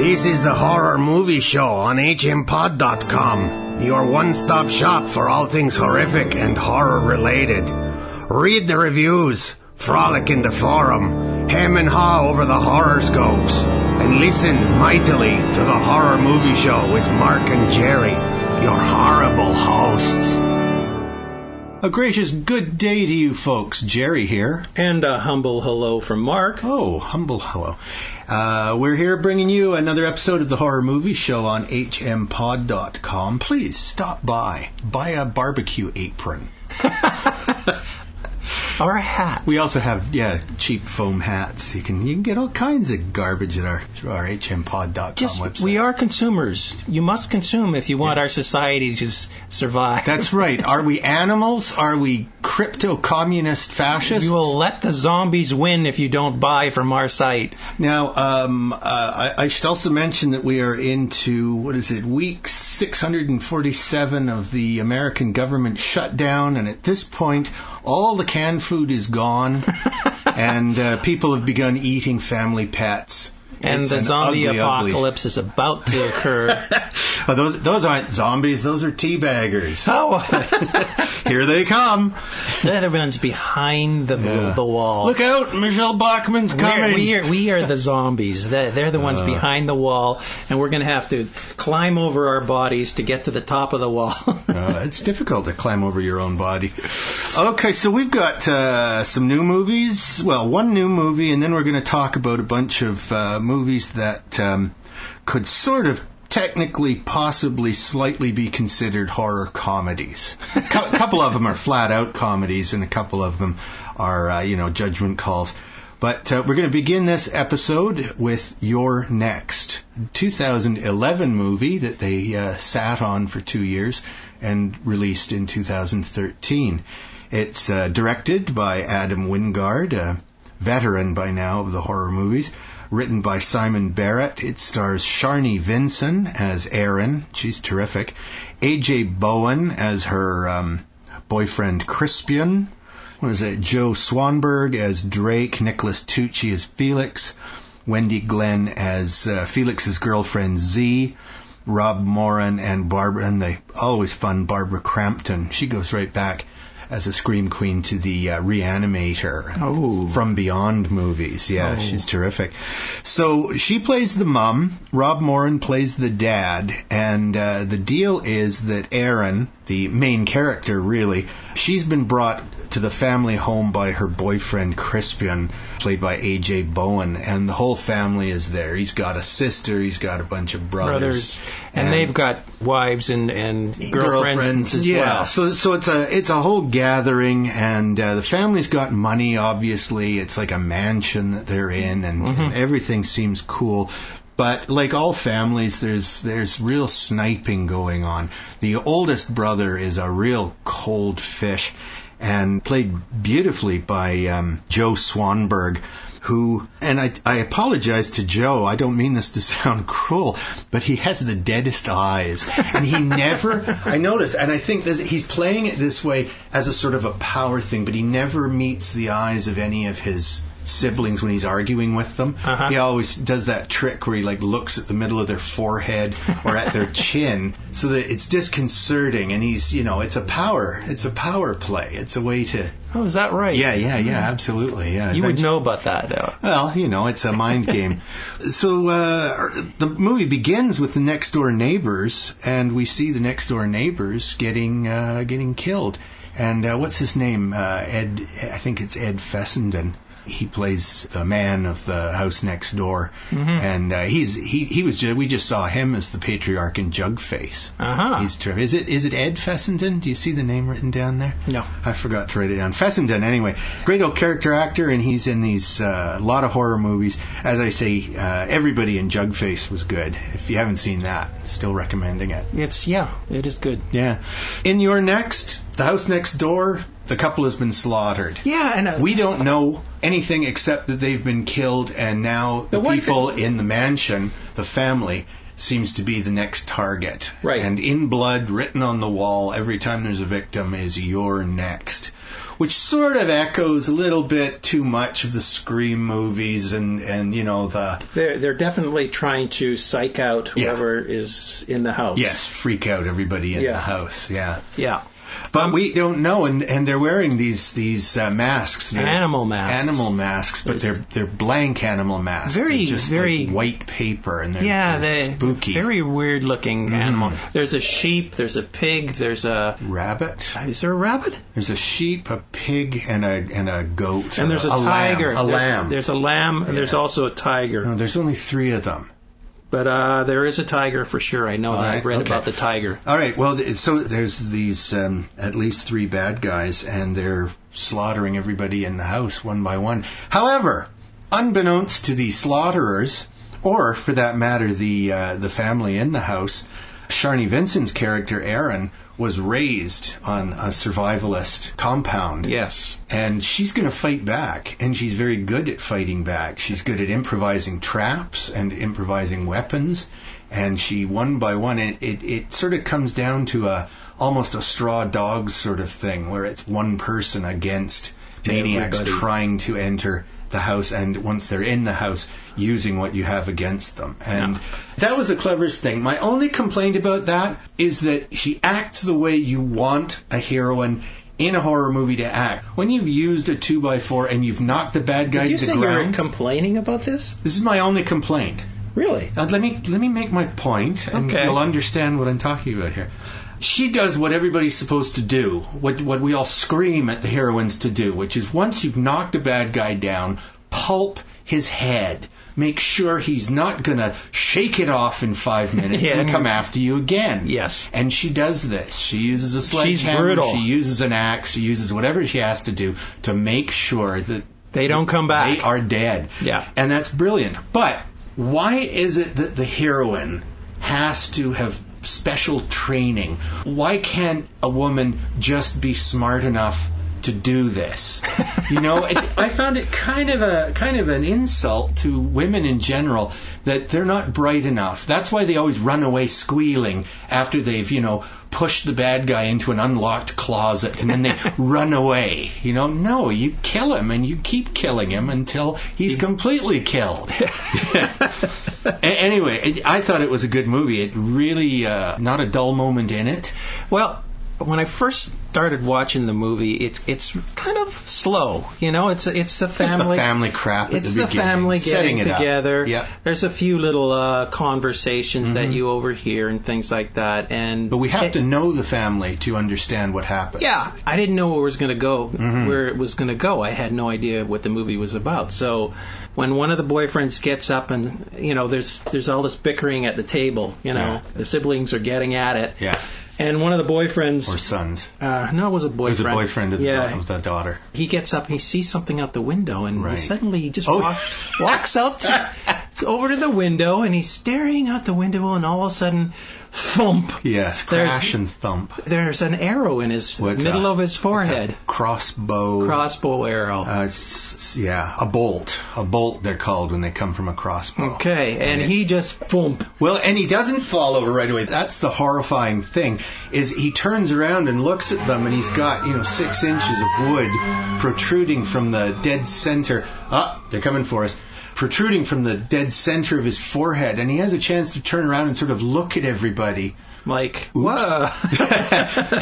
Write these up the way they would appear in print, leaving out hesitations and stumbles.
This is the Horror Movie Show on hmpod.com, your one-stop shop for all things horrific and horror-related. Read the reviews, frolic in the forum, hem and haw over the horoscopes, and listen mightily to the Horror Movie Show with Mark and Jerry, your horrible hosts. A gracious good day to you folks. Jerry here. And a humble hello from Mark. Oh, humble hello. We're here bringing you another episode of the Horror Movie Show on hmpod.com. Please stop by. Buy a barbecue apron. Or a hat. We also have, cheap foam hats. You can get all kinds of garbage through our hmpod.com website. We are consumers. You must consume if you want our society to survive. That's right. Are we animals? Are we crypto-communist fascists? You will let the zombies win if you don't buy from our site. Now, I should also mention that we are into, week 647 of the American government shutdown, and at this point, all the canned food is gone, and people have begun eating family pets. And the zombie apocalypse is about to occur. Those aren't zombies, those are teabaggers. Oh. Here they come. They're the ones behind the wall. Look out, Michelle Bachman's coming. We are the zombies. They're the ones behind the wall, and we're going to have to climb over our bodies to get to the top of the wall. It's difficult to climb over your own body. Okay, so we've got some new movies. Well, one new movie, and then we're going to talk about a bunch of movies that could sort of technically, possibly, slightly be considered horror comedies. A couple of them are flat-out comedies, and a couple of them are, judgment calls. But we're going to begin this episode with You're Next, 2011 movie that they sat on for 2 years and released in 2013. It's directed by Adam Wingard, a veteran by now of the horror movies. Written by Simon Barrett. It stars Sharni Vinson as Erin. She's terrific. A.J. Bowen as her boyfriend Crispian. Joe Swanberg as Drake. Nicholas Tucci as Felix. Wendy Glenn as Felix's girlfriend Z. Rob Moran and Barbara, and the always fun Barbara Crampton. She goes right back as a scream queen to the Reanimator From Beyond movies. Yeah, she's terrific. So she plays the mom, Rob Moran plays the dad, and the deal is that Erin, the main character really, she's been brought to the family home by her boyfriend Crispian, played by A.J. Bowen, and the whole family is there. He's got a sister, he's got a bunch of brothers. And they've got wives and girlfriends as well. So it's a whole gathering, and the family's got money, obviously. It's like a mansion that they're in, and everything seems cool. But like all families, there's real sniping going on. The oldest brother is a real cold fish, and played beautifully by Joe Swanberg, who, and I apologize to Joe, I don't mean this to sound cruel, but he has the deadest eyes. And he never, I notice, and I think he's playing it this way as a sort of a power thing, but he never meets the eyes of any of his siblings when he's arguing with them. He always does that trick where he looks at the middle of their forehead or at their chin, so that it's disconcerting, and he's, it's a power play. It's a way to... Oh, is that right? Yeah, absolutely. Yeah. You would know about that, though. Well, it's a mind game. So the movie begins with the next door neighbors, and we see the next door neighbors getting killed. And what's his name? Ed. I think it's Ed Fessenden. He plays the man of the house next door, and we just saw him as the patriarch in Jugface. He's terrific. Is it Ed Fessenden? Do you see the name written down there? No, I forgot to write it down. Fessenden, anyway, great old character actor, and he's in these lot of horror movies. As I say, everybody in Jugface was good. If you haven't seen that, still recommending it. It is good. Yeah, in Your Next, the house next door, the couple has been slaughtered. Yeah, and we don't know anything except that they've been killed, and now the people in the mansion, the family, seems to be the next target. Right. And in blood, written on the wall, every time there's a victim, is "you're next." Which sort of echoes a little bit too much of the Scream movies and you know, the... They're definitely trying to psych out whoever is in the house. Yes, freak out everybody in the house, yeah. Yeah. But we don't know, and they're wearing these masks. They're animal masks. Animal masks, but they're blank animal masks. Very, they're just very like white paper, and they're spooky. Very weird looking animal. There's a sheep. There's a pig. There's a rabbit. Is there a rabbit? There's a sheep, a pig, and a goat. And there's a tiger. A lamb. There's a lamb. And there's also a tiger. No, there's only 3 of them. But there is a tiger for sure. I know that. I've read about the tiger. All right. Well, so there's these at least 3 bad guys, and they're slaughtering everybody in the house one by one. However, unbeknownst to the slaughterers, or for that matter, the family in the house, Sharni Vinson's character, Aaron, was raised on a survivalist compound. Yes. And she's going to fight back, and she's very good at fighting back. She's good at improvising traps and improvising weapons, and she, one by one, it sort of comes down to almost a straw dogs sort of thing, where it's one person against maniacs trying to enter the house, and once they're in the house, using what you have against them. And that was the cleverest thing. My only complaint about that is that she acts the way you want a heroine in a horror movie to act. When you've used a 2x4 and you've knocked the bad guy to the ground... Did you say you were complaining about this? This is my only complaint. Really? Let me make my point, and you'll understand what I'm talking about here. She does what everybody's supposed to do, what we all scream at the heroines to do, which is once you've knocked a bad guy down, pulp his head. Make sure he's not going to shake it off in 5 minutes and come after you again. Yes. And she does this. She uses a sledgehammer. She's brutal. She uses an axe. She uses whatever she has to do to make sure that they don't come back. They are dead. Yeah. And that's brilliant. But why is it that the heroine has to have special training? Why can't a woman just be smart enough to do this? You know, I found it kind of an insult to women in general that they're not bright enough. That's why they always run away squealing after they've, pushed the bad guy into an unlocked closet, and then they run away. No, you kill him and you keep killing him until he's completely killed. Anyway, I thought it was a good movie. It really, not a dull moment in it. Well, when I first started watching the movie, it's kind of slow. It's the family. It's the family crap at the beginning. It's the family getting together. Yep. There's a few little conversations that you overhear and things like that. But we have to know the family to understand what happens. Yeah, I didn't know where it was going to go. Where it was going to go. I had no idea what the movie was about. So when one of the boyfriends gets up and there's all this bickering at the table. The siblings are getting at it. Yeah. And one of the boyfriends... Or sons. No, it was a boyfriend. It was a boyfriend of the daughter. He gets up and he sees something out the window, and suddenly he just walks out over to the window, and he's staring out the window, and all of a sudden, thump! Yes, crash and thump. There's an arrow in his middle of his forehead. Crossbow arrow. A bolt. A bolt, they're called when they come from a crossbow. Okay, and he just thump. Well, and he doesn't fall over right away. That's the horrifying thing, is he turns around and looks at them, and he's got, 6 inches of wood protruding from the dead center. They're coming for us. Protruding from the dead center of his forehead, and he has a chance to turn around and sort of look at everybody. Like, oops.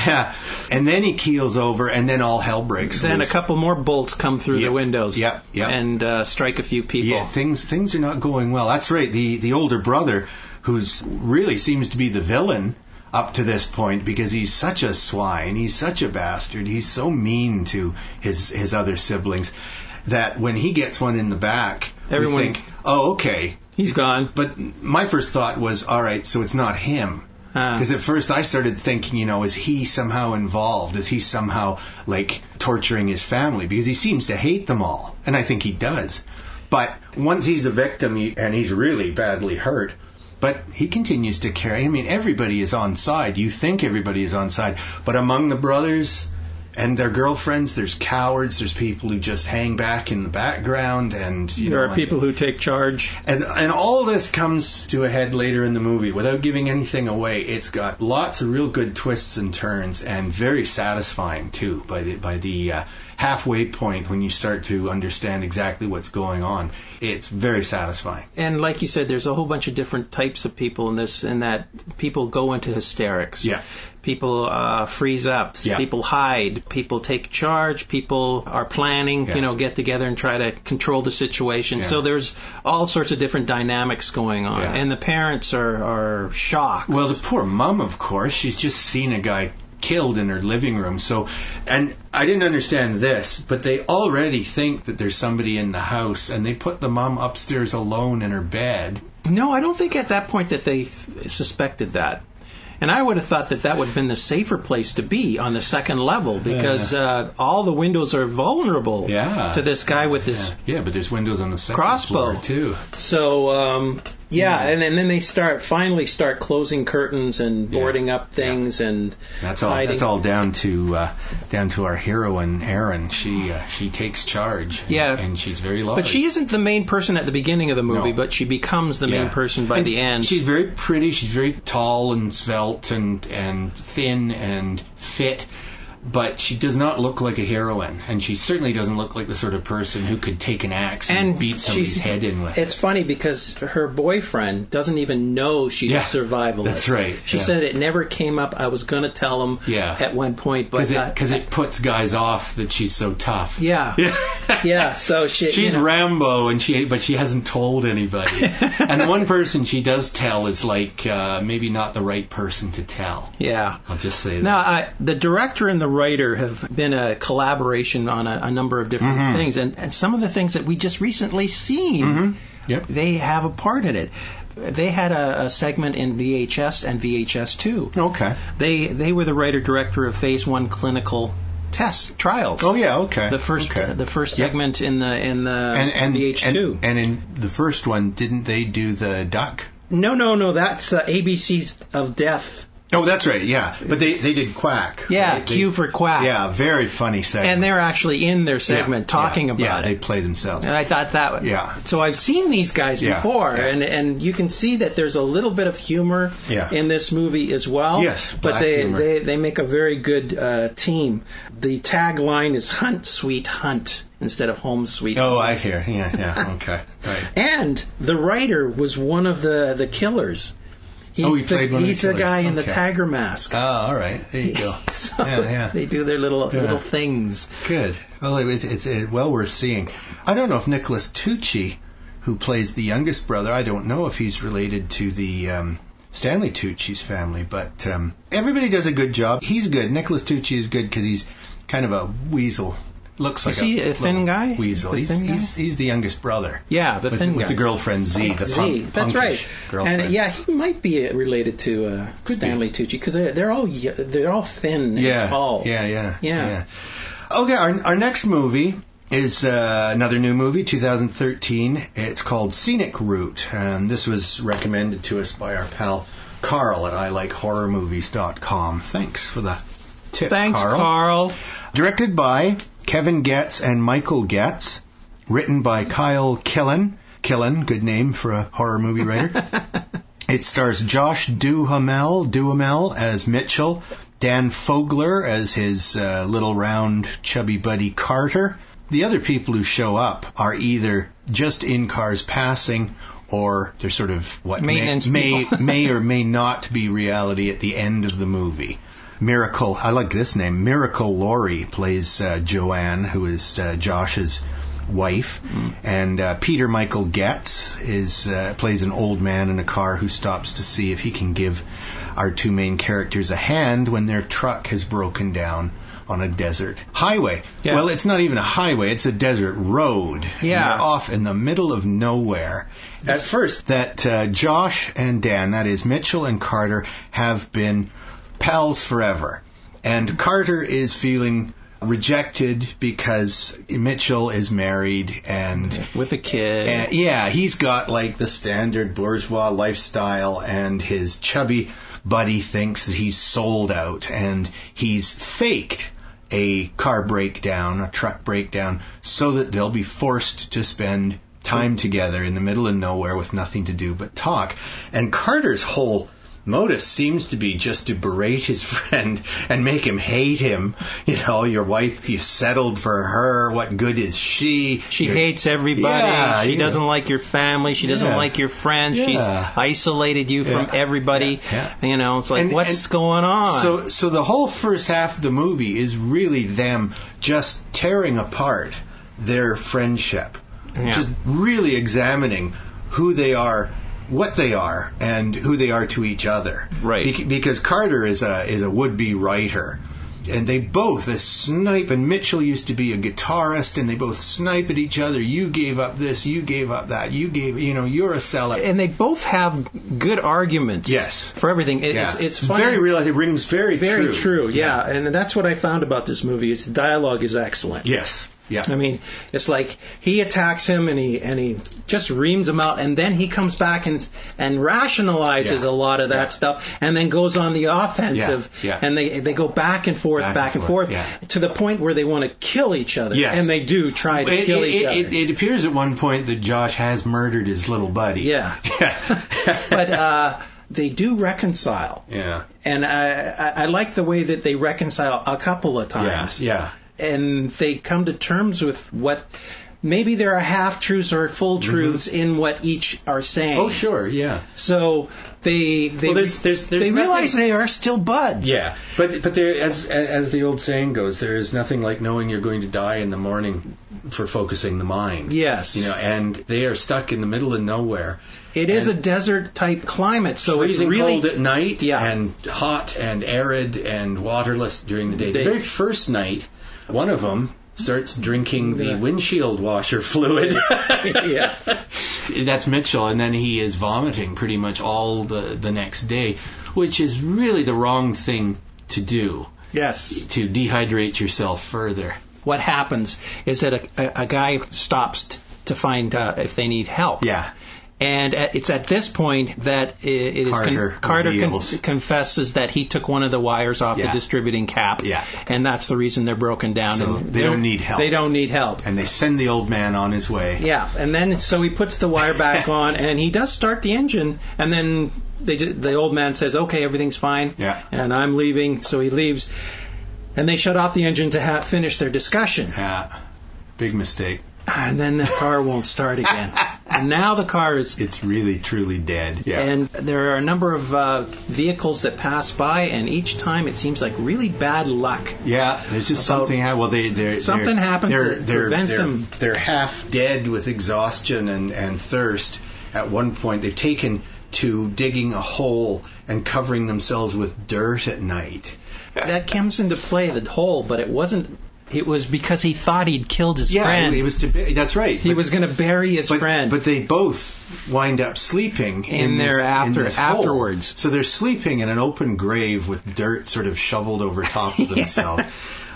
Yeah. And then he keels over, and then all hell breaks Then loose. A couple more bolts come through the windows. Yep. And strike a few people. Yeah, things are not going well. That's right. The older brother, who's really seems to be the villain up to this point, because he's such a swine, he's such a bastard, he's so mean to his other siblings, that when he gets one in the back, we think, okay. He's gone. But my first thought was, all right, so it's not him. Because at first I started thinking, is he somehow involved? Is he somehow, torturing his family? Because he seems to hate them all. And I think he does. But once he's a victim, and he's really badly hurt, but he continues to carry. I mean, everybody is on side. You think everybody is on side. But among the brothers, And their girlfriends, there's cowards, there's people who just hang back in the background, and there are people who take charge. And all this comes to a head later in the movie. Without giving anything away, it's got lots of real good twists and turns, and very satisfying too. By the halfway point, when you start to understand exactly what's going on, it's very satisfying. And like you said, there's a whole bunch of different types of people in this, and that people go into hysterics. Yeah. People freeze up. Yeah. People hide. People take charge. People are planning, get together and try to control the situation. Yeah. So there's all sorts of different dynamics going on. Yeah. And the parents are shocked. Well, the poor mom, of course, she's just seen a guy killed in her living room. So, and I didn't understand this, but they already think that there's somebody in the house, and they put the mom upstairs alone in her bed. No, I don't think at that point that they suspected that. And I would have thought that would have been the safer place to be on the second level, because all the windows are vulnerable to this guy with his but there's windows on the second crossbow floor too. So and then they finally start closing curtains and boarding up things, and that's all. hiding. That's all down to our heroine Erin. She takes charge. And she's very large. But she isn't the main person at the beginning of the movie, No. but she becomes the main person by the end. She's very pretty. She's very tall and svelte and thin and fit. But she does not look like a heroine, and she certainly doesn't look like the sort of person who could take an axe and beat somebody's head in with it. It's funny because her boyfriend doesn't even know she's a survivalist. That's right. She said it never came up. I was going to tell him at one point, but because it puts guys off that she's so tough. Yeah. So she's Rambo, but she hasn't told anybody. And the one person she does tell is like maybe not the right person to tell. Yeah, I'll just say that. Now, the director and the writer have been a collaboration on a number of different things, and some of the things that we just recently seen, they have a part in it. They had a segment in VHS and VHS 2. Okay. They were the writer-director of Phase 1 clinical trials. Oh yeah, okay. The first segment in the VH2. And in the first one, didn't they do the duck? No. That's ABC's of Death. Oh, that's right, yeah. But they did Quack. Yeah, Q for Quack. Yeah, very funny segment. And they're actually in their segment talking about it. Yeah, they play themselves. And I thought that... Yeah. So I've seen these guys before, and you can see that there's a little bit of humor in this movie as well. Yes, but they make a very good team. The tagline is Hunt, Sweet Hunt, instead of Home, Sweet Home. Oh, I hear. Yeah, okay. Right. And the writer was one of the killers. He played one of the He's the guy in the tiger mask. Oh, all right. There you go. So they do their little things. Good. Well, it's well worth seeing. I don't know if Nicholas Tucci, who plays the youngest brother, I don't know if he's related to the Stanley Tucci's family, but everybody does a good job. He's good. Nicholas Tucci is good because he's kind of a weasel. Looks like a thin guy? Weasel. He's the youngest brother. Yeah, thin guy. With the girlfriend Z, the that's right. girlfriend. And he might be related to Stanley Tucci because they're all thin and tall. Yeah. Okay, our next movie is another new movie, 2013. It's called Scenic Route, and this was recommended to us by our pal Carl at ILikeHorrorMovies.com. Thanks for the tip, Carl. Directed by Kevin Getz and Michael Getz. Written by Kyle Killen. Killen, good name for a horror movie writer. It stars Josh Duhamel as Mitchell, Dan Fogler as his little round chubby buddy Carter. The other people who show up are either just in cars passing, or they're sort of what may or may not be reality at the end of the movie. Miracle, I like this name. Miracle Laurie plays Joanne, who is Josh's wife, and Peter Michael Getz plays an old man in a car who stops to see if he can give our two main characters a hand when their truck has broken down on a desert highway. Yeah. Well, it's not even a highway, it's a desert road. Yeah. And they're off in the middle of nowhere. At first, that Josh and Dan, that is Mitchell and Carter, have been pals forever. And Carter is feeling rejected because Mitchell is married and with a kid. And, he's got like the standard bourgeois lifestyle, and his chubby buddy thinks that he's sold out and he's faked a car breakdown, a truck breakdown, so that they'll be forced to spend time together in the middle of nowhere with nothing to do but talk. And Carter's whole modus seems to be just to berate his friend and make him hate him. You know, your wife, you settled for her. What good is she? She hates everybody. She doesn't like your family. She doesn't like your friends. She's isolated you from everybody. You know, it's like, what's going on? So the whole first half of the movie is really them just tearing apart their friendship. Just really examining who they are, what they are, and who they are to each other. Right. Because Carter is a would-be writer, and they both snipe. And Mitchell used to be a guitarist, and they both snipe at each other. You gave up this, you gave up that, you're a sellout. And they both have good arguments. Yes. For everything. It's funny. Very real. It rings very true. Very true. Yeah. And that's what I found about this movie. Is the dialogue is excellent. Yes. Yeah. I mean, it's like he attacks him and he just reams him out, and then he comes back and rationalizes a lot of that stuff, and then goes on the offensive, and they go back and forth, to the point where they want to kill each other, and they do try to kill each other. It appears at one point that Josh has murdered his little buddy. Yeah. But they do reconcile. Yeah. And I like the way that they reconcile a couple of times. Yeah. And they come to terms with what maybe there are half-truths or full truths in what each are saying. Oh, sure, yeah. So they realize they are still buds. Yeah, but there, as the old saying goes, there is nothing like knowing you're going to die in the morning for focusing the mind. Yes. And they are stuck in the middle of nowhere. It is a desert-type climate, so it's really cold at night and hot and arid and waterless during the day. The very first night, one of them starts drinking the windshield washer fluid. That's Mitchell, and then he is vomiting pretty much all the next day, which is really the wrong thing to do. Yes. To dehydrate yourself further. What happens is that a guy stops to find if they need help. Yeah. And it's at this point that Carter confesses that he took one of the wires off the distributing cap. Yeah. And that's the reason they're broken down. So and they don't need help. They don't need help. And they send the old man on his way. Yeah. And then so he puts the wire back on, and he does start the engine, and then the old man says, okay, everything's fine. Yeah. And I'm leaving. So he leaves. And they shut off the engine to finish their discussion. Yeah. Big mistake. And then the car won't start again. And now the car is... It's really, truly dead. Yeah. And there are a number of vehicles that pass by, and each time it seems like really bad luck. Yeah, there's just something... something happens that prevents them... They're half dead with exhaustion and thirst. At one point, they've taken to digging a hole and covering themselves with dirt at night. That comes into play, the hole, but it wasn't... It was because he thought he'd killed his friend. Yeah, it was that's right. He was going to bury his friend. But they both wind up sleeping in this afterwards. Hole. So they're sleeping in an open grave with dirt sort of shoveled over top of themselves.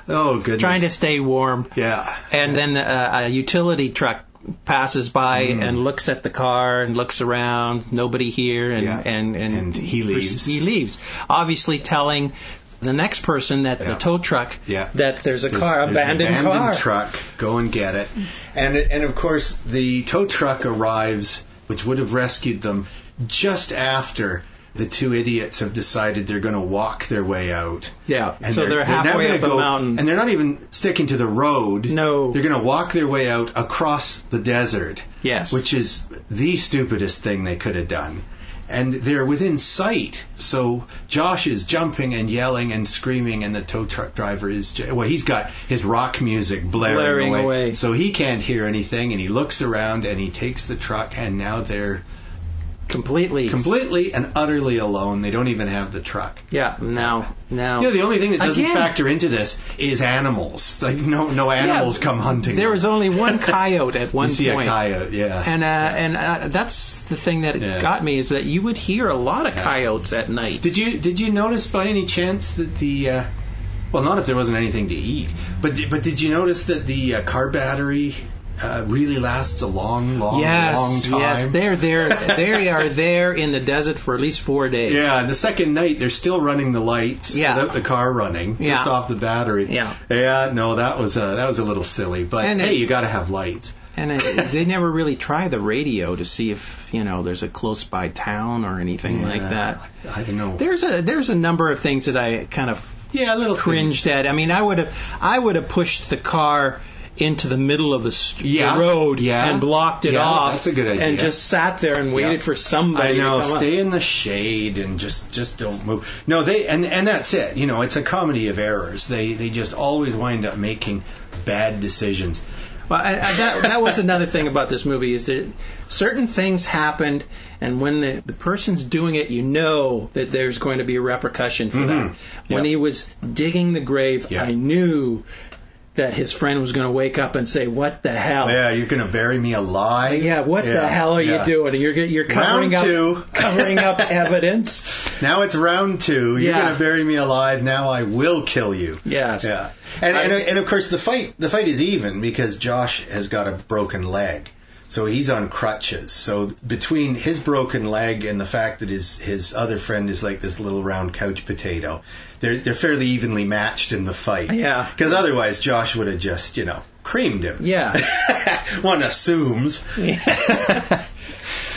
Oh, goodness. Trying to stay warm. Yeah. And then a utility truck passes by and looks at the car and looks around. Nobody here. And he leaves. He leaves. Obviously telling... the next person that the tow truck that there's abandoned truck, go and get it. And of course the tow truck arrives, which would have rescued them just after the two idiots have decided they're going to walk their way out. Yeah. And so they're halfway up the mountain, and they're not even sticking to the road. No. They're going to walk their way out across the desert. Yes. Which is the stupidest thing they could have done. And they're within sight. So Josh is jumping and yelling and screaming, and the tow truck driver he's got his rock music blaring away. So he can't hear anything, and he looks around and he takes the truck, and now they're completely and utterly alone. They don't even have the truck. Yeah, now. The only thing that doesn't factor into this is animals. Like no animals come hunting. There was only one coyote at one point. You see a coyote, yeah. And that's the thing that got me, is that you would hear a lot of coyotes at night. Did you notice by any chance that the well, not if there wasn't anything to eat, but did you notice that the car battery really lasts a long time. Yes, they are there in the desert for at least 4 days. Yeah, and the second night they're still running the lights without the car running, just off the battery. Yeah, no, that was a little silly, but hey, you got to have lights. And they never really try the radio to see if there's a close by town or anything like that. I don't know. There's a number of things that I kind of a little cringed at. I mean, I would have pushed the car into the middle of the road and blocked it off. That's a good idea. And just sat there and waited for somebody. I know. To come stay up. in the shade and just don't move. No, and that's it. It's a comedy of errors. They just always wind up making bad decisions. Well, that was another thing about this movie is that certain things happened, and when the person's doing it, that there's going to be a repercussion for that. When he was digging the grave, I knew that his friend was going to wake up and say, "What the hell? Yeah, you're going to bury me alive? Yeah, what the hell are you doing? You're covering up evidence. Now it's round 2. You're going to bury me alive. Now I will kill you." Yes. Yeah. And of course the fight is even because Josh has got a broken leg. So he's on crutches. So between his broken leg and the fact that his other friend is like this little round couch potato, they're fairly evenly matched in the fight. Yeah. Because otherwise Josh would have just, creamed him. Yeah. One assumes. Yeah.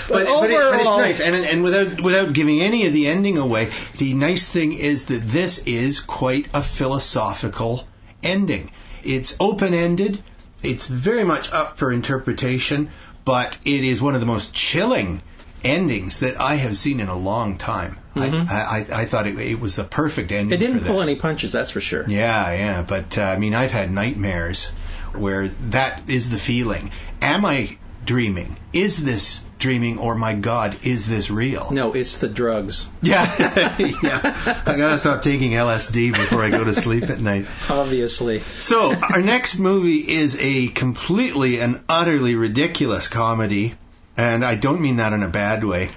But it's nice, and without giving any of the ending away, the nice thing is that this is quite a philosophical ending. It's open-ended. It's very much up for interpretation, but it is one of the most chilling endings that I have seen in a long time. Mm-hmm. I thought it was the perfect ending. It didn't for pull this. any punches, that's for sure. Yeah, but I've had nightmares where that is the feeling. Am I dreaming? Is this dreaming, or my God, is this real? No, it's the drugs. Yeah. I gotta stop taking LSD before I go to sleep at night. Obviously. So, our next movie is a completely and utterly ridiculous comedy, and I don't mean that in a bad way,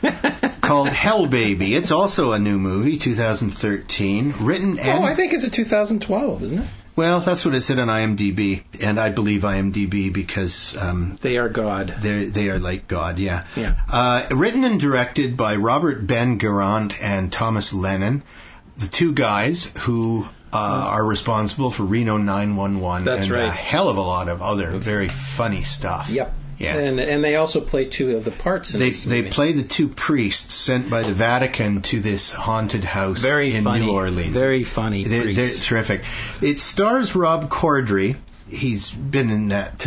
called Hell Baby. It's also a new movie, 2013, written and... I think it's a 2012, isn't it? Well, that's what it said on IMDb, and I believe IMDb because... they are God. They are like God, yeah. Yeah. Written and directed by Robert Ben Garant and Thomas Lennon, the two guys who are responsible for Reno 911 and a hell of a lot of other very funny stuff. Yep. Yeah. And they also play two of the parts in this movie. They play the two priests sent by the Vatican to this haunted house in New Orleans. Very funny. They're terrific. It stars Rob Corddry. He's been in that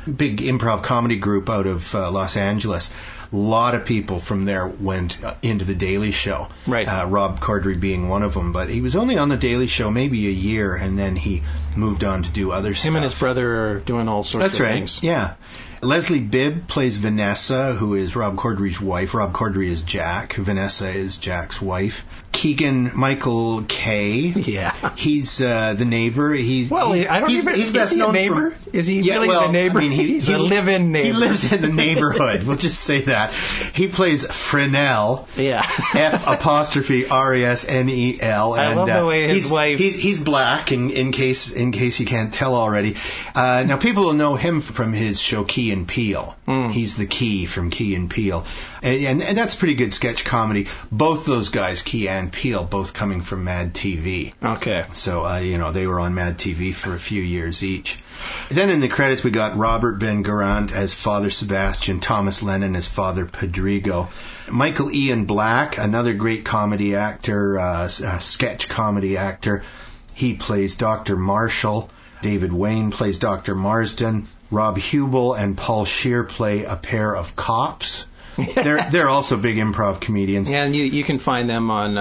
big improv comedy group out of Los Angeles. A lot of people from there went into The Daily Show. Right. Rob Corddry being one of them. But he was only on The Daily Show maybe a year, and then he moved on to do other stuff. Him and his brother are doing all sorts of things. That's right, yeah. Leslie Bibb plays Vanessa, who is Rob Corddry's wife. Rob Corddry is Jack. Vanessa is Jack's wife. Keegan-Michael Kay. Yeah. He's the neighbor. He's best known a neighbor? Is he really the neighbor? I mean, he's a live-in neighbor. He lives in the neighborhood. We'll just say that. He plays Fresnel. Yeah. F''Resnel. I love the way his wife... He's black, in case you can't tell already. Now, people will know him from his show Key and Peele. He's the Key from Key and Peele. And that's pretty good sketch comedy. Both those guys, Key and Peele, both coming from Mad TV. Okay. So, they were on Mad TV for a few years each. Then in the credits, we got Robert Ben Garant as Father Sebastian, Thomas Lennon as Father Pedrigo, Michael Ian Black, another great comedy actor, sketch comedy actor. He plays Dr. Marshall. David Wayne plays Dr. Marsden. Rob Hubel and Paul Scheer play a pair of cops. They're also big improv comedians. Yeah, and you can find them on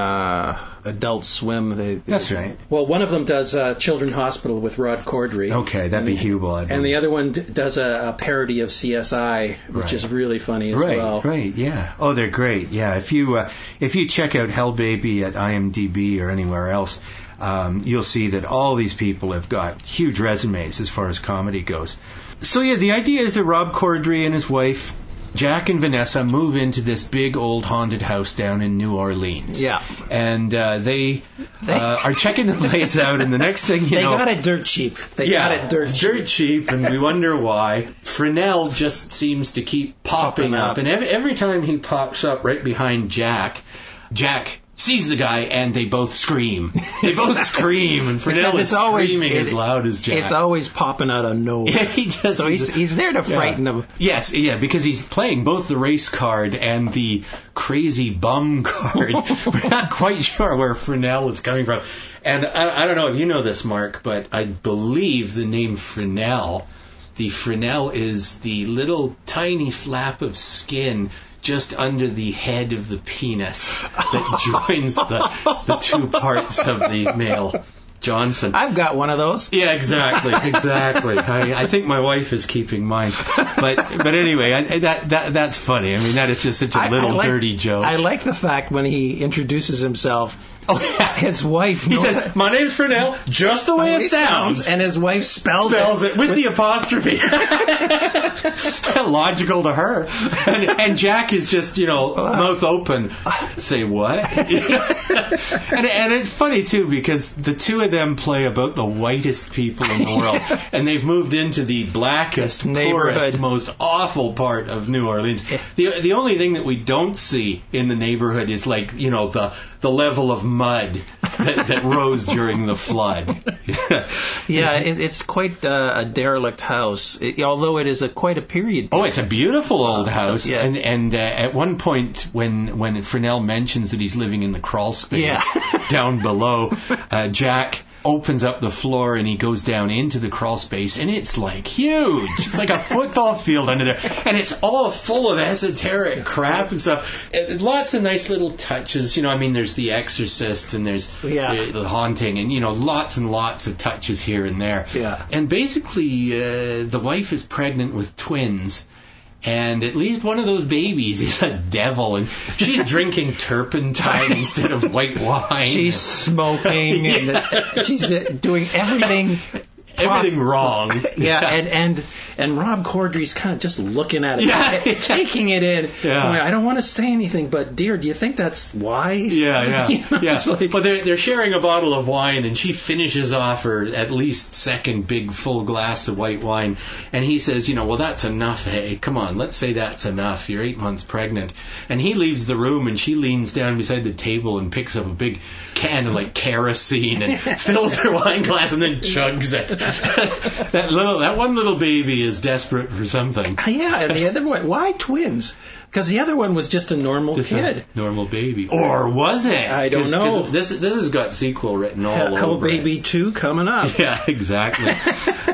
Adult Swim. That's right. Well, one of them does Children's Hospital with Rod Corddry. Okay, that'd be Hubel. And the other one does a parody of CSI, which is really funny as well. Right, yeah. Oh, they're great. Yeah, if you check out Hell Baby at IMDb or anywhere else, you'll see that all these people have got huge resumes as far as comedy goes. So yeah, the idea is that Rob Corddry and his wife Jack and Vanessa move into this big old haunted house down in New Orleans. Yeah. And they are checking the place out, and the next thing you know... They got it dirt cheap. They got it dirt cheap, and we wonder why. Fresnel just seems to keep popping up. And every time he pops up right behind Jack sees the guy, and they both scream. And Fresnel is screaming as loud as Jack. It's always popping out of nowhere. Yeah, he does. So he's there to frighten them. Yes, because he's playing both the race card and the crazy bum card. We're not quite sure where Fresnel is coming from. And I don't know if you know this, Mark, but I believe the name Fresnel, the Fresnel is the little tiny flap of skin just under the head of the penis that joins the two parts of the male Johnson. I've got one of those. Yeah, exactly. I think my wife is keeping mine. But anyway, that's funny. I mean, that is just such a little dirty joke. I like the fact when he introduces himself. Oh, yeah. His wife. He says, "My name's Fresnel, just the way it sounds," and his wife spells it with the apostrophe. Logical to her, and Jack is just mouth open. Say what? and it's funny too because the two of them play about the whitest people in the world, and they've moved into the blackest, poorest, most awful part of New Orleans. The only thing that we don't see in the neighborhood is the level of mud that rose during the flood. It's quite a derelict house, although it is quite a period piece. Oh, it's a beautiful old house. Yes. And at one point, when Fresnel mentions that he's living in the crawl space down below, Jack opens up the floor and he goes down into the crawl space, and it's like huge. It's like a football field under there, and it's all full of esoteric crap and stuff. Lots of nice little touches. There's The Exorcist, and there's the Haunting, and lots and lots of touches here and there. Yeah. And basically, the wife is pregnant with twins. And at least one of those babies is a devil, and she's drinking turpentine instead of white wine. She's smoking, and she's doing everything wrong. And Rob Corddry's kind of just looking at it, taking it in. Yeah. I don't want to say anything, but dear, do you think that's wise? Yeah. But they're sharing a bottle of wine, and she finishes off her at least second big full glass of white wine, and he says, well, that's enough, hey, come on, let's say that's enough. You're 8 months pregnant. And he leaves the room, and she leans down beside the table and picks up a big can of kerosene and fills her wine glass and then chugs it. that one little baby is desperate for something. Yeah, and the other one, why twins? Because the other one was just a normal kid. A normal baby. Or was it? I don't know. This has got sequel written all over Baby 2 coming up. Yeah, exactly.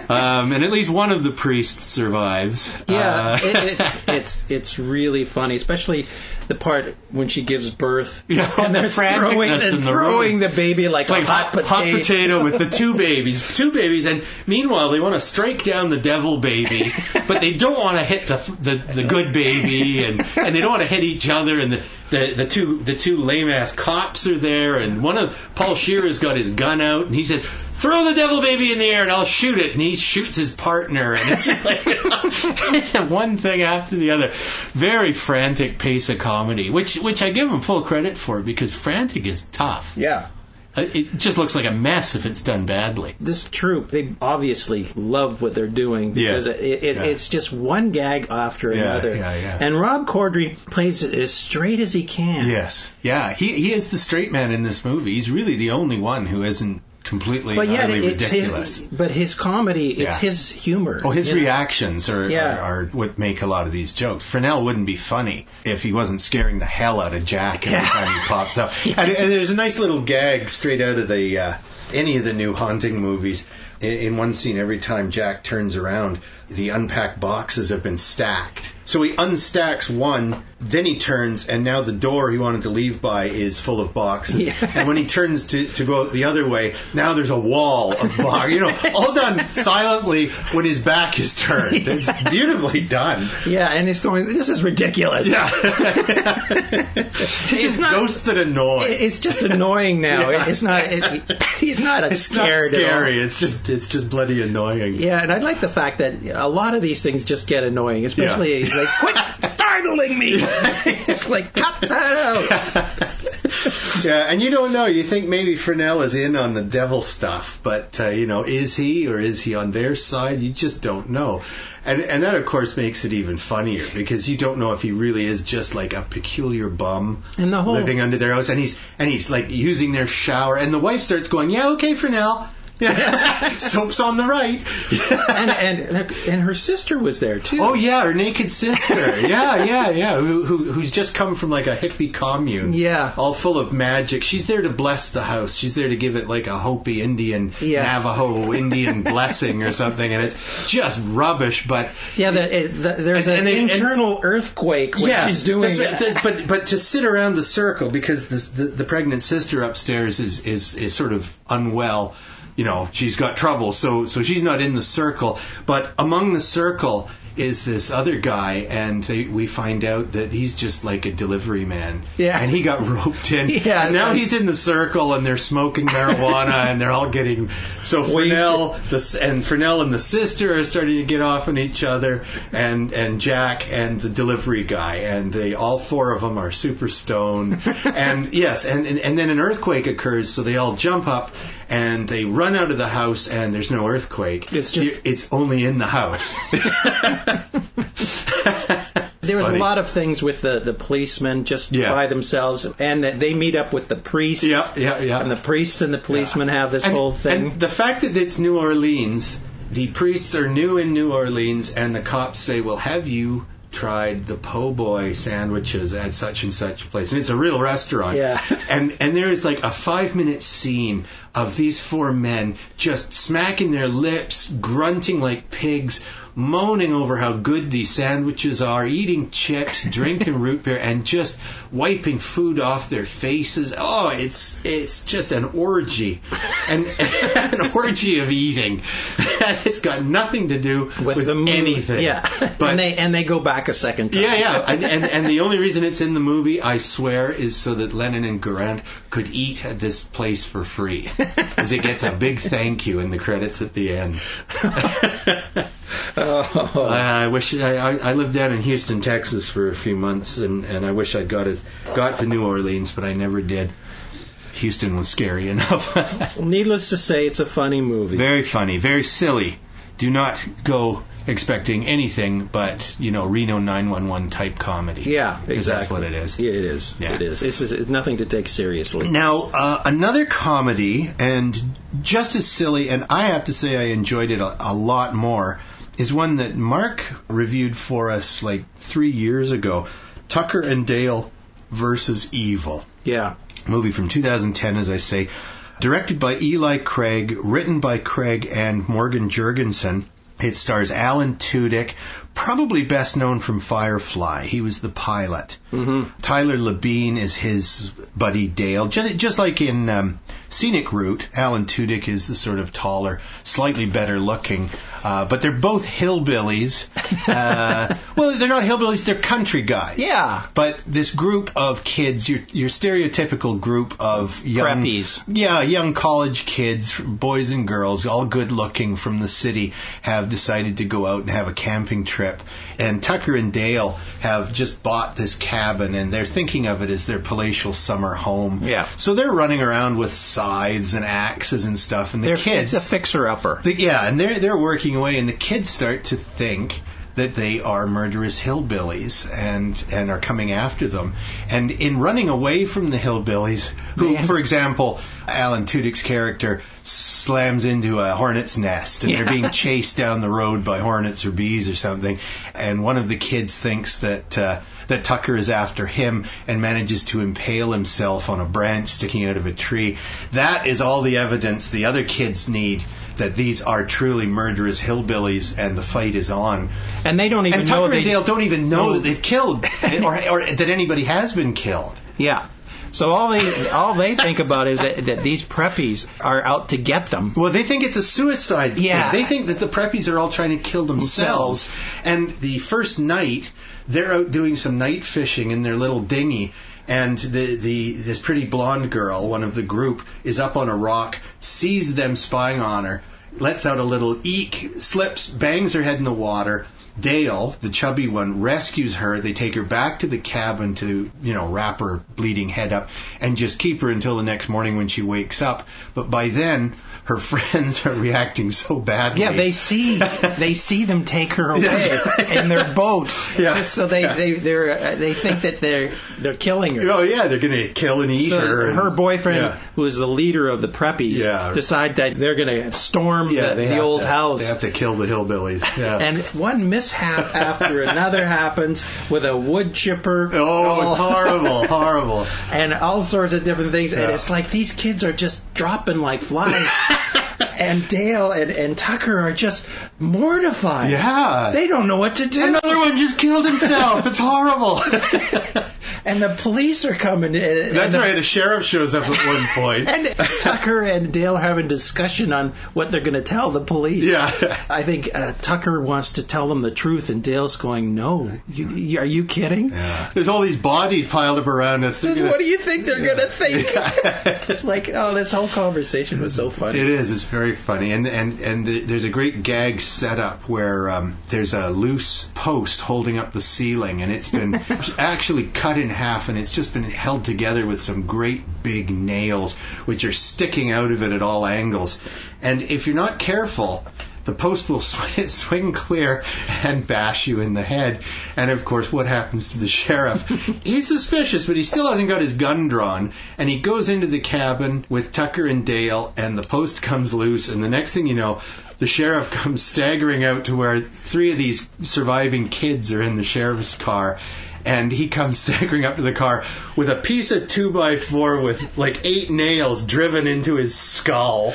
And at least one of the priests survives. Yeah, it's really funny, especially the part when she gives birth. Yeah, and they're throwing the baby like a hot potato with the two babies, and meanwhile they want to strike down the devil baby, but they don't want to hit the good baby, and they don't want to hit each other, and the two lame ass cops are there, and one of Paul Shearer's got his gun out, and he says, "Throw the devil baby in the air and I'll shoot it," and he shoots his partner, and it's just like one thing after the other. Very frantic pace of comedy, which I give him full credit for, because frantic is tough. Yeah. It just looks like a mess if it's done badly. This troupe, they obviously love what they're doing, because it's just one gag after another. Yeah. And Rob Corddry plays it as straight as he can. Yes. Yeah, he is the straight man in this movie. He's really the only one who isn't completely utterly ridiculous. But his comedy, it's his humor. Oh, his reactions are what make a lot of these jokes. Fresnel wouldn't be funny if he wasn't scaring the hell out of Jack every time he pops up. And there's a nice little gag straight out of any of the new Haunting movies. In one scene, every time Jack turns around, the unpacked boxes have been stacked. So he unstacks one, then he turns, and now the door he wanted to leave by is full of boxes. Yeah. And when he turns to go the other way, now there's a wall of boxes. All done silently when his back is turned. It's beautifully done. Yeah, and he's going, this is ridiculous. Yeah. It's just ghosts that annoy. It's just annoying now. Yeah. It's not. He's not scared. It's not scary. At all. It's just bloody annoying. Yeah, and I like the fact that a lot of these things just get annoying, especially he's like, quick, start startling me. It's like, cut that out. Yeah, and you don't know. You think maybe Fresnel is in on the devil stuff, but, is he, or is he on their side? You just don't know. And that, of course, makes it even funnier, because you don't know if he really is just like a peculiar bum and the whole... living under their house, and he's like using their shower, and the wife starts going, yeah, okay, Fresnel. Yeah. Soap's on the right. and her sister was there too. Oh yeah, her naked sister. Yeah. Who's just come from like a hippie commune. Yeah. All full of magic. She's there to bless the house. She's there to give it like a Hopi Indian, Navajo Indian blessing or something, and it's just rubbish. But there's an internal earthquake when she's doing it. But to sit around the circle, because the pregnant sister upstairs is sort of unwell. She's got trouble, so she's not in the circle. But among the circle is this other guy, and we find out that he's just like a delivery man. Yeah. And he got roped in. Yeah. And now he's in the circle, and they're smoking marijuana, and they're all getting... So Fresnel and the sister are starting to get off on each other, and Jack and the delivery guy, and all four of them are super stoned. And yes, and then an earthquake occurs, so they all jump up, and they run out of the house, and there's no earthquake. It's only in the house. There was a lot of things with the policemen just by themselves, and that they meet up with the priests. Yeah. And the priests and the policemen have this whole thing. And the fact that it's New Orleans, the priests are new in New Orleans, and the cops say, well, have you tried the po' boy sandwiches at such and such place? And it's a real restaurant. Yeah. And there is like a 5-minute scene of these four men just smacking their lips, grunting like pigs, moaning over how good these sandwiches are, eating chips, drinking root beer, and just wiping food off their faces. Oh, it's just an orgy. And an orgy of eating. It's got nothing to do with anything. Yeah. But, and they go back a second time. Yeah. And the only reason it's in the movie, I swear, is so that Lennon and Garand could eat at this place for free. Because it gets a big thank you in the credits at the end. I wish I lived down in Houston, Texas for a few months, and I wish I'd got to New Orleans, but I never did. Houston was scary enough. Needless to say, it's a funny movie. Very funny, very silly. Do not go expecting anything but, Reno 911 type comedy. Yeah, exactly. Because that's what it is. Yeah, it is. Yeah. It is. It's nothing to take seriously. Now, another comedy, and just as silly, and I have to say I enjoyed it a lot more, is one that Mark reviewed for us like 3 years ago, Tucker and Dale versus Evil. Yeah. Movie from 2010, as I say. Directed by Eli Craig, written by Craig and Morgan Jurgensen. It stars Alan Tudyk, probably best known from Firefly. He was the pilot. Mm-hmm. Tyler Labine is his buddy Dale. Just like in Scenic Route, Alan Tudyk is the sort of taller, slightly better looking. But they're both hillbillies. Well, they're not hillbillies, they're country guys. Yeah. But this group of kids, your stereotypical group of young... Preppies. Yeah, young college kids, boys and girls, all good looking from the city, have decided to go out and have a camping trip. And Tucker and Dale have just bought this cabin, and they're thinking of it as their palatial summer home. Yeah. So they're running around with scythes and axes and stuff, and the kids... It's a fixer-upper. And they're working away, and the kids start to think that they are murderous hillbillies and are coming after them. And in running away from the hillbillies, who, for example, Alan Tudyk's character slams into a hornet's nest, and they're being chased down the road by hornets or bees or something, and one of the kids thinks that Tucker is after him and manages to impale himself on a branch sticking out of a tree. That is all the evidence the other kids need that these are truly murderous hillbillies, and the fight is on. And they don't even know... And Tucker and Dale don't even know that they've killed, or that anybody has been killed. Yeah. So all they think about is that these preppies are out to get them. Well, they think it's a suicide thing. Yeah. They think that the preppies are all trying to kill themselves. And the first night, they're out doing some night fishing in their little dinghy. And this pretty blonde girl, one of the group, is up on a rock, sees them spying on her, lets out a little eek, slips, bangs her head in the water. Dale, the chubby one, rescues her. They take her back to the cabin to, wrap her bleeding head up and just keep her until the next morning when she wakes up. But by then, her friends are reacting so badly. Yeah, they see them take her away in their boat. Yeah. So they think that they're killing her. Oh yeah, they're gonna kill and eat her. Her boyfriend, who is the leader of the preppies, decide that they're gonna storm the old house. They have to kill the hillbillies. Yeah. And one mishap after another happens with a wood chipper. Oh, it's horrible. And all sorts of different things. Yeah. And it's like these kids are just dropping like flies. And Dale and Tucker are just mortified. Yeah. They don't know what to do. Another one just killed himself. It's horrible. And the police are coming. That's right. The sheriff shows up at one point. And Tucker and Dale are having a discussion on what they're going to tell the police. Yeah. I think Tucker wants to tell them the truth, and Dale's going, no. Are you kidding? Yeah. There's all these bodies piled up around us. What do you think they're going to think? It's like, this whole conversation was so funny. It is. It's very funny. And there's a great gag set up where there's a loose post holding up the ceiling, and it's been actually cut in half, and it's just been held together with some great big nails which are sticking out of it at all angles. And if you're not careful, the post will swing clear and bash you in the head. And of course, what happens to the sheriff? He's suspicious, but he still hasn't got his gun drawn. And he goes into the cabin with Tucker and Dale, and the post comes loose. And the next thing you know, the sheriff comes staggering out to where 3 of these surviving kids are in the sheriff's car. And he comes staggering up to the car with a piece of 2x4 with like 8 nails driven into his skull.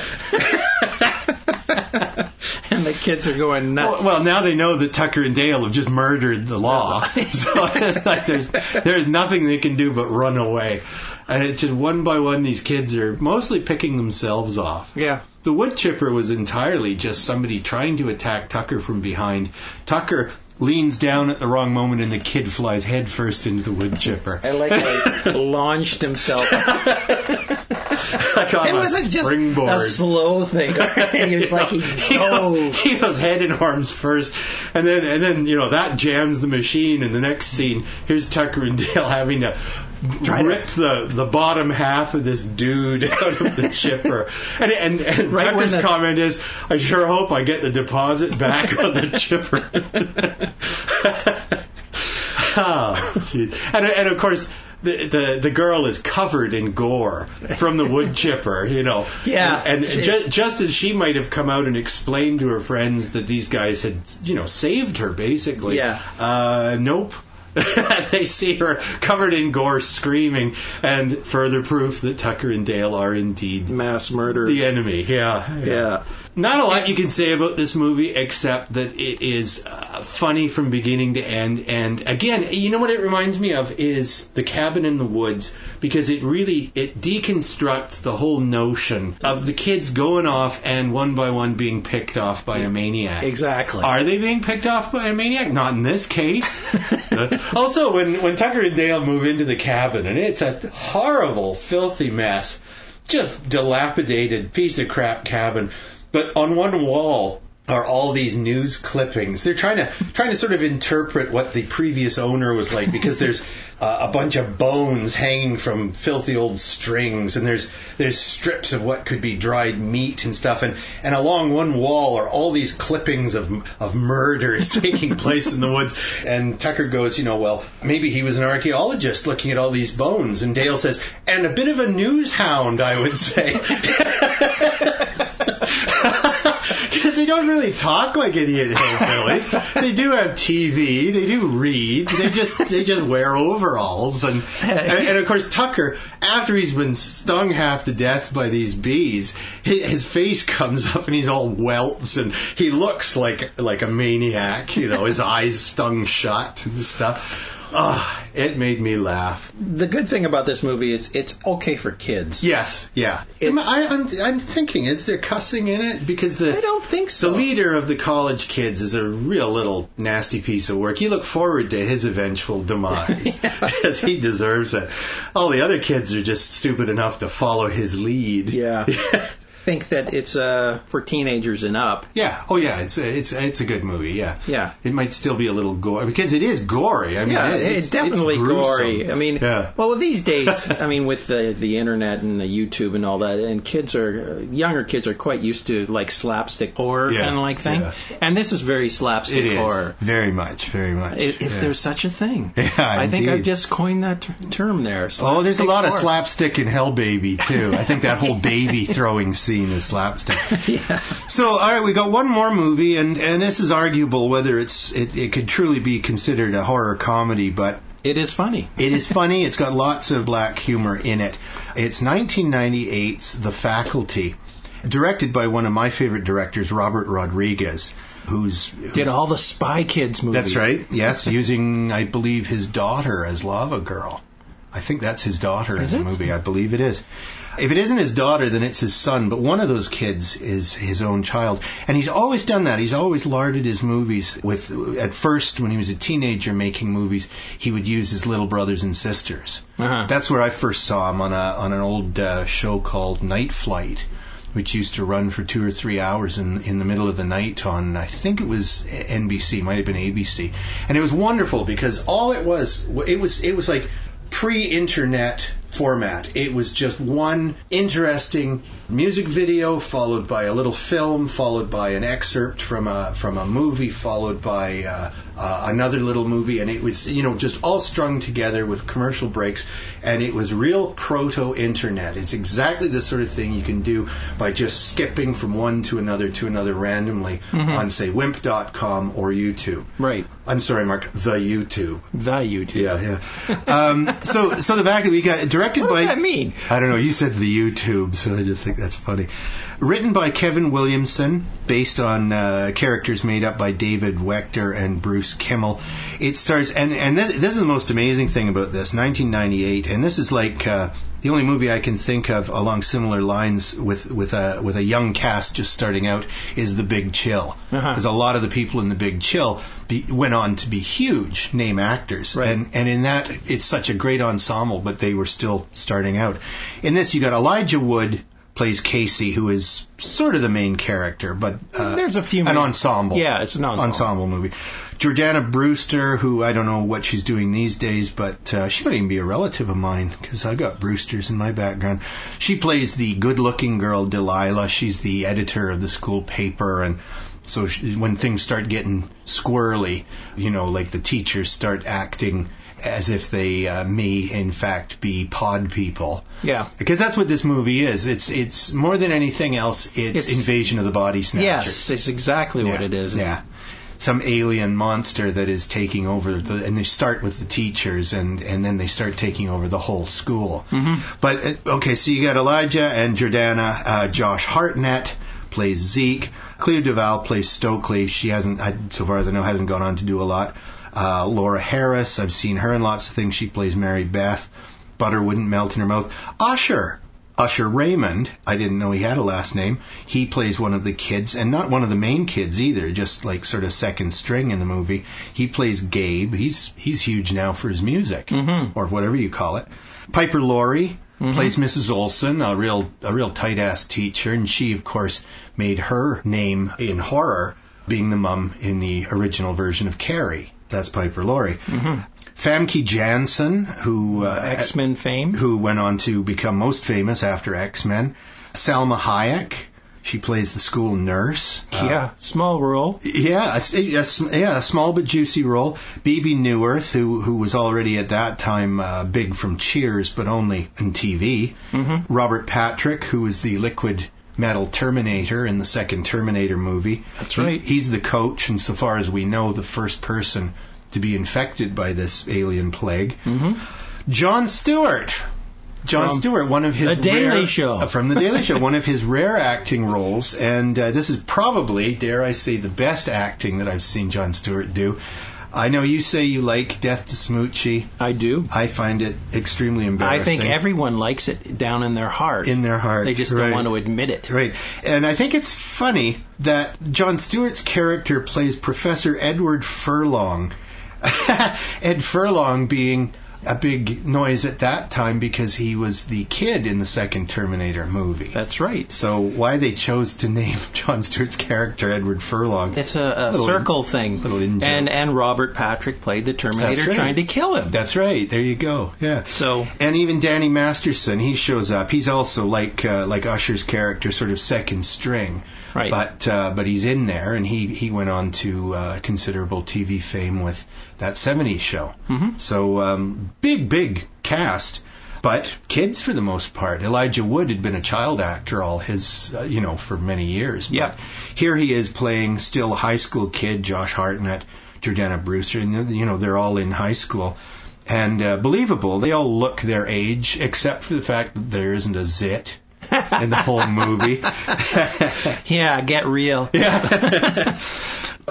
And the kids are going nuts. Well, now they know that Tucker and Dale have just murdered the law. So it's like there's nothing they can do but run away. And it's just one by one, these kids are mostly picking themselves off. Yeah. The wood chipper was entirely just somebody trying to attack Tucker from behind. Tucker leans down at the wrong moment, and the kid flies headfirst into the wood chipper. I like launched himself. It wasn't just a slow thing. He was like he goes head and arms first, and then that jams the machine. And the next scene, here's Tucker and Dale having to rip the bottom half of this dude out of the chipper. And right Tucker's comment is, I sure hope I get the deposit back on the chipper. Oh, geez. And of course, the girl is covered in gore from the wood chipper, Yeah. And just as she might have come out and explained to her friends that these guys had, saved her, basically. Yeah. Nope. They see her covered in gore, screaming, and further proof that Tucker and Dale are indeed mass murder. The enemy. Yeah. Not a lot you can say about this movie except that it is funny from beginning to end. And again, you know what it reminds me of is The Cabin in the Woods, because it deconstructs the whole notion of the kids going off and one by one being picked off by a maniac. Exactly. Are they being picked off by a maniac? Not in this case. Also, when Tucker and Dale move into the cabin, and it's a horrible, filthy mess, just dilapidated piece of crap cabin. But on one wall are all these news clippings. They're trying to sort of interpret what the previous owner was like, because there's a bunch of bones hanging from filthy old strings, and there's strips of what could be dried meat and stuff, and along one wall are all these clippings of murders taking place in the woods. And Tucker goes, well, maybe he was an archaeologist looking at all these bones. And Dale says, and a bit of a news hound, I would say. Because they don't really talk like idiot hillbillies. They do have TV. They do read. They just wear overalls. And of course, Tucker, after he's been stung half to death by these bees, his face comes up and he's all welts, and he looks like a maniac. His eyes stung shut and stuff. Oh, it made me laugh. The good thing about this movie is it's okay for kids. Yes, yeah. I'm thinking, is there cussing in it? Because I don't think so. The leader of the college kids is a real little nasty piece of work. You look forward to his eventual demise, because he deserves it. All the other kids are just stupid enough to follow his lead. Yeah. think that it's for teenagers and up. Yeah. Oh, yeah. It's a good movie. Yeah. Yeah. It might still be a little gory because it is gory. I mean, it's definitely gory. I mean, yeah. well, these days, I mean, with the internet and the YouTube and all that, and younger kids are quite used to like slapstick horror kind of like thing. Yeah. And this is very slapstick horror. Very much, very much. If there's such a thing. Yeah, I think indeed. I've just coined that term there. There's a lot horror. of slapstick in Hell Baby, too. I think that whole baby throwing scene is slapstick. Yeah. So, all right, we got one more movie, and this is arguable whether it could truly be considered a horror comedy, but it is funny. It is funny. It's got lots of black humor in it. It's 1998's The Faculty, directed by one of my favorite directors, Robert Rodriguez, who's did all the Spy Kids movies. That's right. Yes, using, I believe, his daughter as Lava Girl. I think that's his daughter in the movie. I believe it is. If it isn't his daughter, then it's his son, but one of those kids is his own child. And he's always done that. He's always larded his movies with, at first, when he was a teenager making movies, he would use his little brothers and sisters. Uh-huh. That's where I first saw him on an old show called Night Flight, which used to run for 2 or 3 hours in the middle of the night on, I think it was NBC, might have been ABC. And it was wonderful because all it was like pre-internet format. It was just one interesting music video followed by a little film, followed by an excerpt from a movie, followed by another little movie, and it was just all strung together with commercial breaks, and it was real proto-internet. It's exactly the sort of thing you can do by just skipping from one to another randomly on, say, wimp.com or YouTube. Right. I'm sorry, Mark, the YouTube. The YouTube. Yeah. So the fact that we got directed by... What does that mean? I don't know. You said the YouTube, so I just think that's funny. Written by Kevin Williamson, based on characters made up by David Wechter and Bruce Kimmel. It stars... And this is the most amazing thing about this, 1998, and this is like... the only movie I can think of along similar lines with a young cast just starting out is The Big Chill. Because a lot of the people in The Big Chill went on to be huge name actors. Right. And in that, it's such a great ensemble, but they were still starting out. In this, you got Elijah Wood plays Casey, who is sort of the main character, but there's a few an ensemble. Yeah, it's an ensemble movie. Jordana Brewster, who I don't know what she's doing these days, but she might even be a relative of mine because I've got Brewsters in my background. She plays the good-looking girl Delilah. She's the editor of the school paper, and so when things start getting squirrely, like the teachers start acting as if they may in fact be pod people. Yeah. Because that's what this movie is. It's more than anything else, it's Invasion of the Body Snatchers. Yes, it's exactly what it is. Yeah. Some alien monster that is taking over, and they start with the teachers, and then they start taking over the whole school. Mm-hmm. But, okay, so you got Elijah and Jordana. Josh Hartnett plays Zeke. Cleo Duvall plays Stokely. She hasn't, so far as I know, hasn't gone on to do a lot. Laura Harris, I've seen her in lots of things. She plays Mary Beth. Butter wouldn't melt in her mouth. Usher Raymond, I didn't know he had a last name. He plays one of the kids, and not one of the main kids either, just like sort of second string in the movie. He plays Gabe. He's huge now for his music, or whatever you call it. Piper Laurie plays Mrs. Olson, a real tight-ass teacher, and she, of course, made her name in horror being the mum in the original version of Carrie. That's Piper Laurie. Famke Janssen, who X-Men fame, who went on to become most famous after X-Men. Salma Hayek, she plays the school nurse. Small role. Yeah, a small but juicy role. Bebe Neuwirth, who was already at that time big from Cheers, but only in TV. Robert Patrick, who was the liquid metal Terminator in the second Terminator movie. That's right. He's the coach, and so far as we know, the first person to be infected by this alien plague. Jon Stewart, one of his from The Daily Show, one of his rare acting roles, and this is probably, dare I say, the best acting that I've seen Jon Stewart do. I know you say you like Death to Smoochie. I do. I find it extremely embarrassing. I think everyone likes it down in their heart. They just don't want to admit it. Right. And I think it's funny that Jon Stewart's character plays Professor Edward Furlong. Ed Furlong being a big noise at that time because he was the kid in the second Terminator movie. That's right. So why they chose to name Jon Stewart's character Edward Furlong? It's a circle thing. And Robert Patrick played the Terminator trying to kill him. That's right. There you go. Yeah. So, and even Danny Masterson, he shows up. He's also like Usher's character, sort of second string. Right. But he's in there, and he went on to considerable TV fame with that 70s show. Mm-hmm. So big cast, but kids for the most part. Elijah Wood had been a child actor all his, for many years. Yeah. But here he is playing still a high school kid, Josh Hartnett, Jordana Brewster, and they're all in high school. And believable, they all look their age, except for the fact that there isn't a zit in the whole movie. Yeah, get real. Yeah.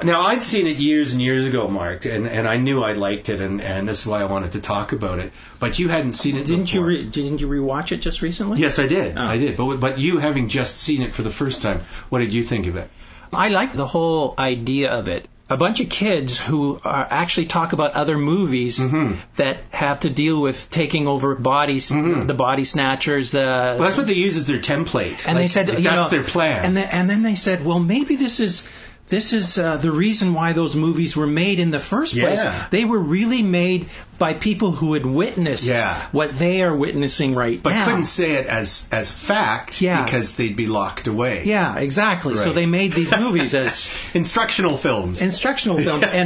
Now, I'd seen it years and years ago, Mark, and I knew I liked it, and this is why I wanted to talk about it. But you hadn't seen it before. Didn't you rewatch it just recently? Yes, I did. Oh. I did. But you having just seen it for the first time, what did you think of it? I like the whole idea of it. A bunch of kids who actually talk about other movies that have to deal with taking over bodies, the body snatchers. Well, that's what they use as their template. And they said, that's their plan. And then they said, well, maybe this is the reason why those movies were made in the first place. Yeah. They were really made by people who had witnessed what they are witnessing now. But couldn't say it as fact because they'd be locked away. Yeah, exactly. Right. So they made these movies as instructional films. And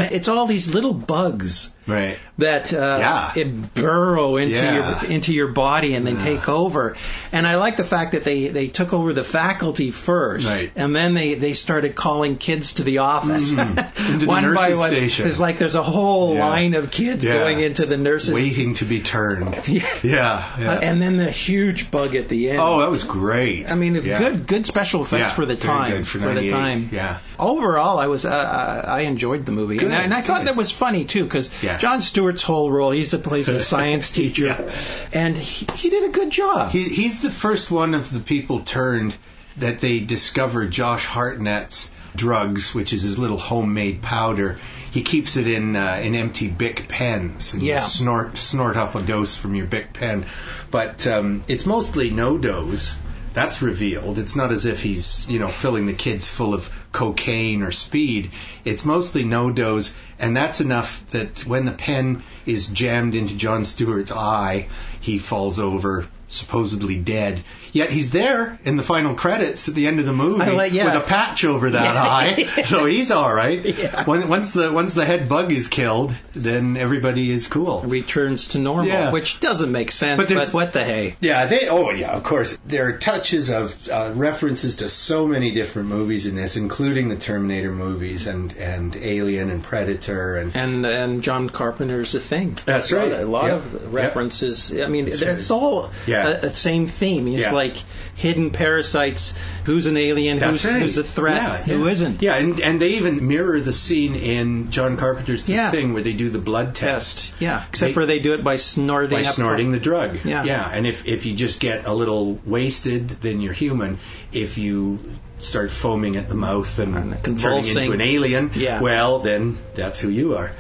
it's all these little bugs that it burrow into your body and then take over. And I like the fact that they took over the faculty first, and then they started calling kids to the office. Into one the by nurse's one. station. It's like there's a whole line of kids going into the nurses. Waiting to be turned. And then the huge bug at the end. Oh, that was great. I mean, good special effects for the time. Good for the time. Yeah. Overall, I enjoyed the movie. Good, and I thought that was funny, too, because Jon Stewart's whole role, plays a science teacher, and he did a good job. He's the first one of the people turned that they discovered Josh Hartnett's drugs, which is his little homemade powder. He keeps it in empty Bic pens, and you snort up a dose from your Bic pen. But it's mostly no dose. That's revealed. It's not as if he's, filling the kids full of cocaine or speed. It's mostly no dose, and that's enough that when the pen is jammed into Jon Stewart's eye, he falls over, supposedly dead. Yet he's there in the final credits at the end of the movie with a patch over that eye, so he's all right. Yeah. Once the head bug is killed, then everybody is cool. Returns to normal, which doesn't make sense, but what the hey? Yeah, of course. There are touches of references to so many different movies in this, including the Terminator movies and Alien and Predator and John Carpenter's The Thing. That's right. A lot of references. I mean, it's all the same theme. It's like hidden parasites. Who's an alien? Who's a threat? Who isn't? Yeah, and they even mirror the scene in John Carpenter's The Thing where they do the blood test. Yeah, except for they do it by snorting the drug. Yeah. And if you just get a little wasted, then you're human. If you start foaming at the mouth and turning into an alien, well, then that's who you are.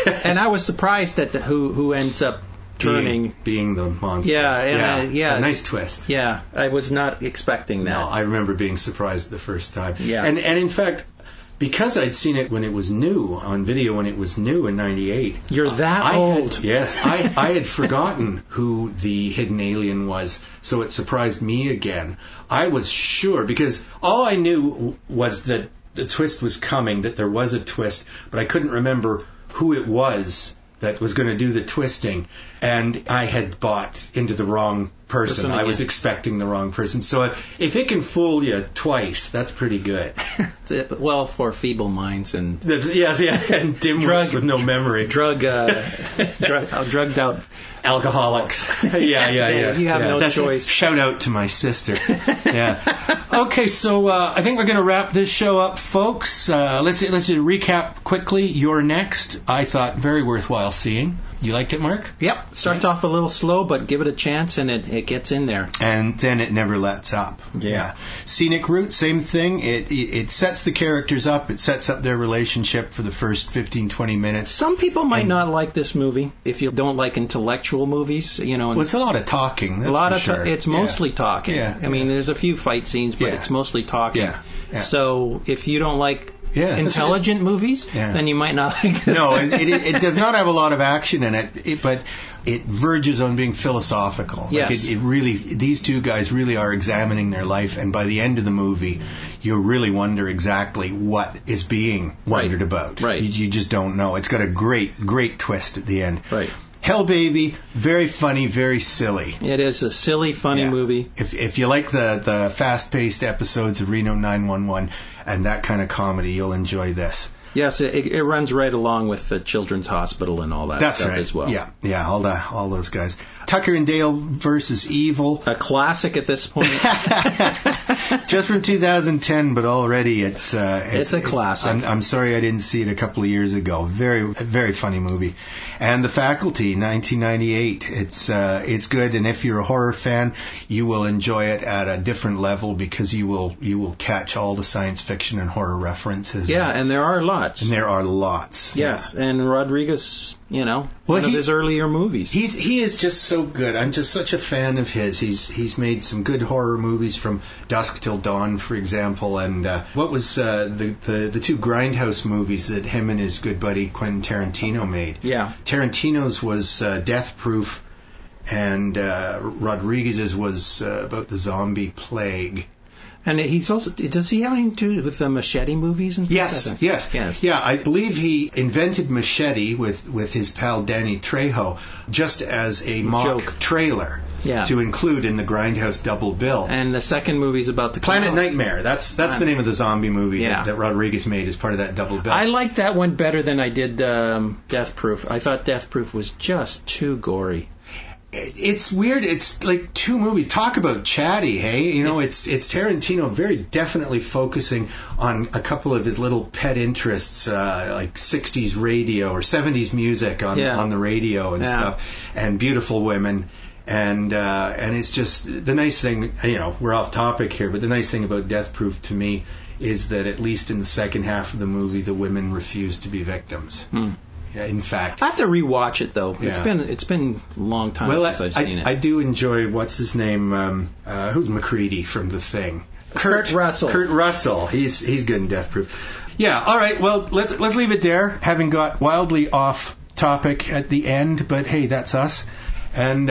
And I was surprised at who ends up being the monster. It's a nice twist. Yeah, I was not expecting that. No, I remember being surprised the first time. Yeah. And in fact, because I'd seen it when it was new on video, when it was new in '98. You're that old. I had forgotten who the hidden alien was, so it surprised me again. I was sure, because all I knew was that the twist was coming, that there was a twist, but I couldn't remember who it was that was going to do the twisting, and I had bought into the wrong person. I was expecting the wrong person. So if it can fool you twice, that's pretty good. Well, for feeble minds and and dimwits with no memory, drugged out alcoholics. Yeah. You have no choice. Shout out to my sister. Yeah. Okay, so I think we're going to wrap this show up, folks. Let's recap quickly. You're Next, I thought very worthwhile seeing. You liked it, Mark? Yep. Starts off a little slow, but give it a chance, and it gets in there. And then it never lets up. Yeah. Scenic Route, same thing. It sets the characters up. It sets up their relationship for the first 15, 20 minutes. Some people might not like this movie if you don't like intellectual movies. Well, it's a lot of talking. That's sure. It's mostly talking. Yeah. I mean, there's a few fight scenes, but it's mostly talking. Yeah. So if you don't like intelligent movies, then you might not like this. No, it does not have a lot of action in it, but it verges on being philosophical. Yes. Like it really, these two guys really are examining their life, and by the end of the movie, you really wonder exactly what is being wondered about. Right. You just don't know. It's got a great twist at the end. Right. Hell Baby, very funny, very silly. It is a silly, funny movie. If you like the fast-paced episodes of Reno 911 and that kind of comedy, you'll enjoy this. Yes, it runs right along with the Children's Hospital and all that stuff as well. Yeah, all those guys. Tucker and Dale versus Evil. A classic at this point. Just from 2010, but already it's a classic. I'm sorry I didn't see it a couple of years ago. Very funny movie. And The Faculty, 1998. It's good, and if you're a horror fan, you will enjoy it at a different level because you will catch all the science fiction and horror references. Yeah, and there are lots. And there are lots. Yes, and Rodriguez, one of his earlier movies. He is just so good. I'm just such a fan of his. He's made some good horror movies, from Dusk Till Dawn, for example, and what was the two Grindhouse movies that him and his good buddy Quentin Tarantino made? Yeah. Tarantino's was Death Proof, and Rodriguez's was about the zombie plague. And he's also, does he have anything to do with the Machete movies and stuff? Yes. Yeah, I believe he invented Machete with his pal Danny Trejo just as a mock joke trailer to include in the Grindhouse double bill. And the second movie's about the Planet Nightmare. That's the name of the zombie movie that Rodriguez made as part of that double bill. I liked that one better than I did Death Proof. I thought Death Proof was just too gory. It's weird. It's like two movies. Talk about chatty, hey? It's Tarantino very definitely focusing on a couple of his little pet interests, like 60s radio or 70s music on the radio and stuff, and beautiful women. And it's just the nice thing, we're off topic here, but the nice thing about Death Proof to me is that at least in the second half of the movie, the women refuse to be victims. Yeah, in fact, I have to rewatch it though. Yeah. It's been a long time since I've seen it. I do enjoy what's his name? Who's McCready from The Thing? Kurt Russell. Kurt Russell. He's good in Death Proof. Yeah. All right. Well, let's leave it there. Having got wildly off topic at the end, but hey, that's us. And